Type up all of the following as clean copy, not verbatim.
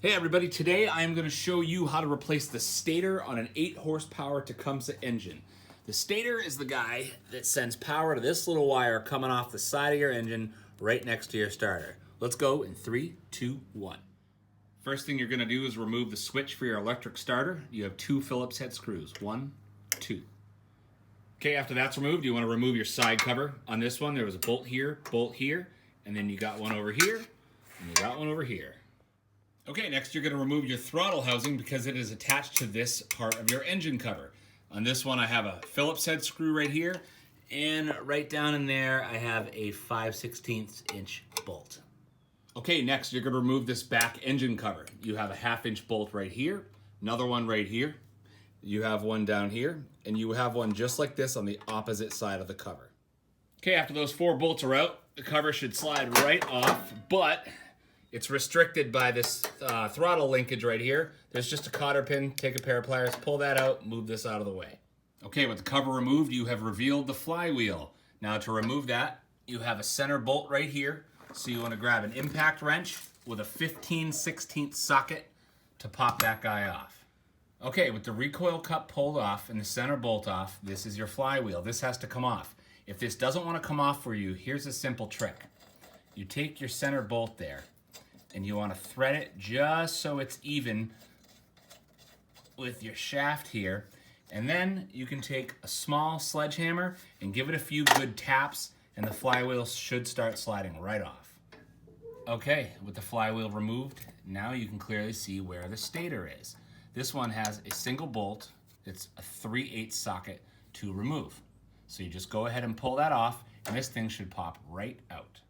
Hey everybody, today I am going to show you how to replace the stator on an 8 horsepower Tecumseh engine. The stator is the guy that sends power to this little wire coming off the side of your engine right next to your starter. Let's go in 3, 2, 1. First thing you're going to do is remove the switch for your electric starter. You have 2 Phillips head screws, 1, 2. Okay, after that's removed, you want to remove your side cover. On this one, there was a bolt here, and then you got one over here, and you got one over here. Okay, next you're going to remove your throttle housing because it is attached to this part of your engine cover. On this one I have a Phillips head screw right here, and right down in there I have a 5/16 inch bolt. Okay, next you're going to remove this back engine cover. You have a 1/2 inch bolt right here, another one right here, you have one down here, and you have one just like this on the opposite side of the cover. Okay, after those 4 bolts are out, the cover should slide right off, but it's restricted by this throttle linkage right here. There's just a cotter pin. Take a pair of pliers, pull that out, move this out of the way. Okay, with the cover removed, you have revealed the flywheel. Now to remove that, you have a center bolt right here. So you want to grab an impact wrench with a 15/16 socket to pop that guy off. Okay, with the recoil cup pulled off and the center bolt off, this is your flywheel. This has to come off. If this doesn't want to come off for you, here's a simple trick. You take your center bolt there, and you want to thread it just so it's even with your shaft here. And then you can take a small sledgehammer and give it a few good taps, and the flywheel should start sliding right off. Okay, with the flywheel removed, now you can clearly see where the stator is. This one has a single bolt. It's a 3/8 socket to remove. So you just go ahead and pull that off, and this thing should pop right out.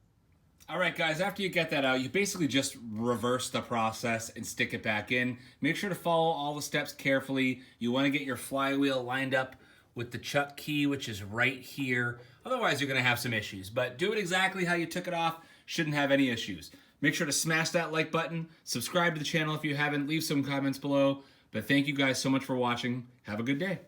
Alright guys, after you get that out, you basically just reverse the process and stick it back in. Make sure to follow all the steps carefully. You want to get your flywheel lined up with the chuck key, which is right here. Otherwise you're going to have some issues, but do it exactly how you took it off. Shouldn't have any issues. Make sure to smash that like button, subscribe to the channel if you haven't, leave some comments below. But thank you guys so much for watching. Have a good day.